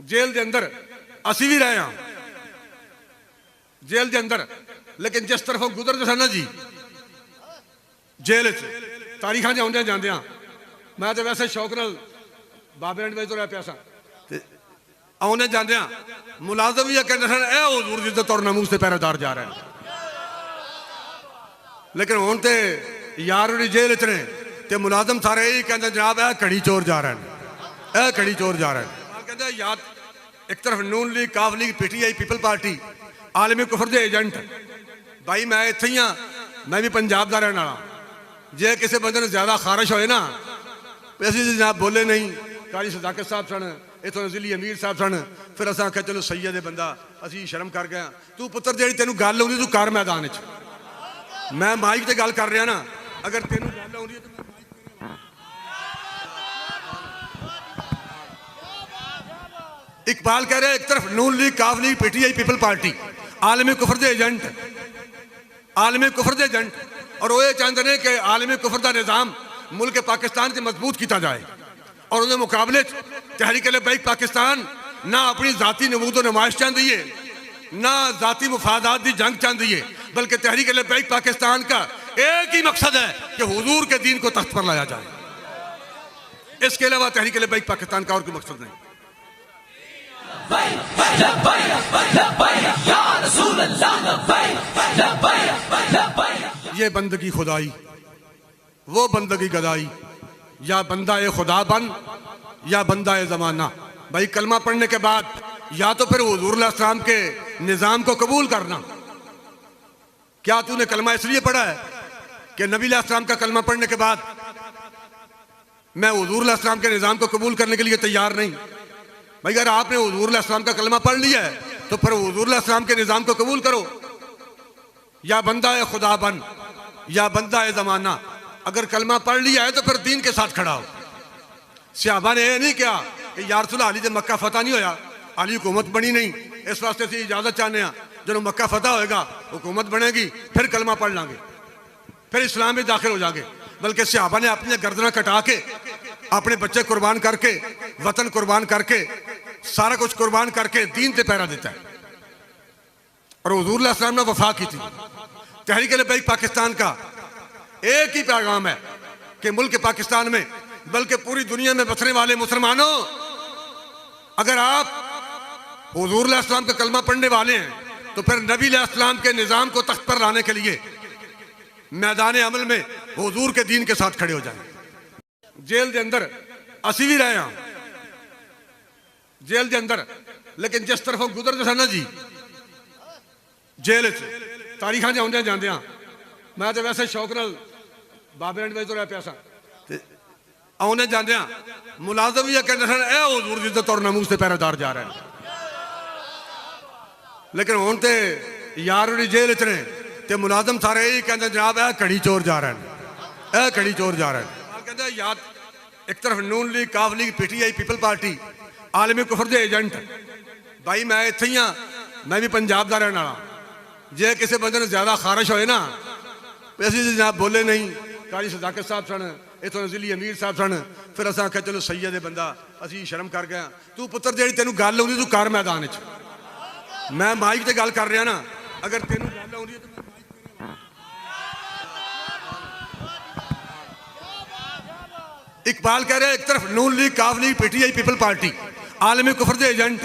Jail के अंदर असी भी रहे हाँ, जेल के अंदर, लेकिन जिस तरफों गुजरते सन ना जी जेल तारीखा च आउंदे जांदे, मैं तो वैसे शौक नाल बाबे अंड में तुरया पिया सा, आने जाते मुलाजम भी कहते सन ए हुजूर जी तो तुर नमूस से पहरेदार जा रहे हैं, लेकिन हुण ते यार उहदी जेल च ने ते मुलाजम सारे यही कहते जनाब ए घड़ी चोर जा रहे हैं, ए घड़ी चोर जा रहे हैं। कहते याद एक तरफ नून लीग, काफ लीग, पीटीआई, पीपल पार्टी, आलमी कुफर के एजेंट, भाई मैं इत्थे ही हाँ, मैं भी पंजाब का रहने वाला, जे किसी बंदे ने ज्यादा खारिश होए ना, असीं जनाब बोले नहीं, काजी सदाकत साहब सन, इतों नज़ीली अमीर साहब सन, फिर असां आख्या चलो सैयद है बंदा, असीं शर्म कर गए, तू पुत्र जी तेन गल आउंदी तू कर मैदान च, मैं माइक ते गल कर रहा ना, अगर तेन गल आउंदी है तो इकबाल कह रहे एक तरफ नून लीग, काफ लीग, पीटीआई, पीपल पार्टी, आलमी कुफर के एजेंट, आलमी कुफर के एजेंट, और वो ये चाहते हैं कि आलमी कुफर का निज़ाम मुल्क पाकिस्तान से मजबूत किया जाए, और उन्हें मुकाबले तहरीक लब्बैक पाकिस्तान ना अपनी जाती नमूद नुमाइश चाहती है, ना जाती मुफादात की जंग चाहती है, बल्कि तहरीक लब्बैक पाकिस्तान का एक ही मकसद है कि हुजूर के दीन को तख्त पर लाया जाए, इसके अलावा तहरीक लब्बैक पाकिस्तान का और कोई मकसद नहीं। ये बंदगी खुदाई, वो बंदगी गदाई, या बंदा ए खुदा बन या बंदा ए जमाना। भाई कलमा पढ़ने के बाद या तो फिर हुजूर अलैहिस्सलाम के निज़ाम को कबूल करना, क्या तूने कलमा इसलिए पढ़ा है कि नबी अलैहिस्सलाम का कलमा पढ़ने के बाद मैं हुजूर अलैहिस्सलाम के निज़ाम को कबूल करने के लिए तैयार नहीं। भाई अगर आपने हुजूर अलैहिस्सलाम का कलमा पढ़ लिया है तो फिर हुजूर अलैहिस्सलाम के निज़ाम को कबूल करो, या बंदा ए खुदा बन या बंदा ए जमाना। अगर कलमा पढ़ लिया है तो फिर दीन के साथ खड़ा हो। सहाबा ने यह नहीं कहा कि यार रसूल अली जब मक्का फतह नहीं होया, अली हुकूमत बनी नहीं, इस वास्ते से इजाजत चाहते हैं, जो मक्का फतह होएगा हुकूमत बनेगी फिर कलमा पढ़ लांगे, फिर इस्लाम में दाखिल हो जाएंगे। बल्कि सहाबा ने अपनी गर्दना कटा के, अपने बच्चे कुर्बान करके, वतन कुर्बान करके, सारा कुछ कुर्बान करके दीन से पहरा देता है। और हुजूर अलैहिस्सलाम ने वफा की थी। तहरीक लब्बैक पाकिस्तान का एक ही पैगाम है कि मुल्क पाकिस्तान में बल्कि पूरी दुनिया में बसने वाले मुसलमानों, अगर आप हुजूर अलैहिस्सलाम का कलमा पढ़ने वाले हैं तो फिर नबी अलैहिस्सलाम के निज़ाम को तख्त पर लाने के लिए मैदान अमल में हुजूर के दीन के साथ खड़े हो जाएं। जेल के अंदर असी भी रहे हाँ, जेल के अंदर, लेकिन जिस तरफों गुजरते सन ना जी जेल तारीखा च आउंदे जांदे, मैं तो वैसे शौक नाल बाबे अंड में तुरया पिया सा, आने जाते मुलाजम भी कहते सन ए हुजूर जी तो तुर नमूस से पहरेदार जा रहे हैं, लेकिन हुण ते यार उहदी जेल च ने ते मुलाजम सारे यही कहते जनाब ए घड़ी चोर जा रहे हैं, ए घड़ी चोर जा रहे हैं। कहते याद एक तरफ नून लीग, काफ लीग, पीटीआई, पीपल पार्टी, आलमी कुफर के एजेंट, भाई मैं इत्थे ही हाँ, मैं भी पंजाब का रहने वाला, जे किसी बंदे ने ज्यादा खारिश होए ना, असीं जनाब बोले नहीं, काजी सदाकत साहब सन, इतों नज़ीली अमीर साहब सन, फिर असां आख्या चलो सैयद है बंदा, असीं शर्म कर गए, तू पुत्र जी तेन गल आउंदी तू कर मैदान च, मैं माइक ते गल कर रहा ना, अगर तेन गल आउंदी है तो इकबाल कह रहे एक तरफ नून लीग, काफ लीग, पीटीआई, पीपल पार्टी, आलमी कुफर के एजेंट,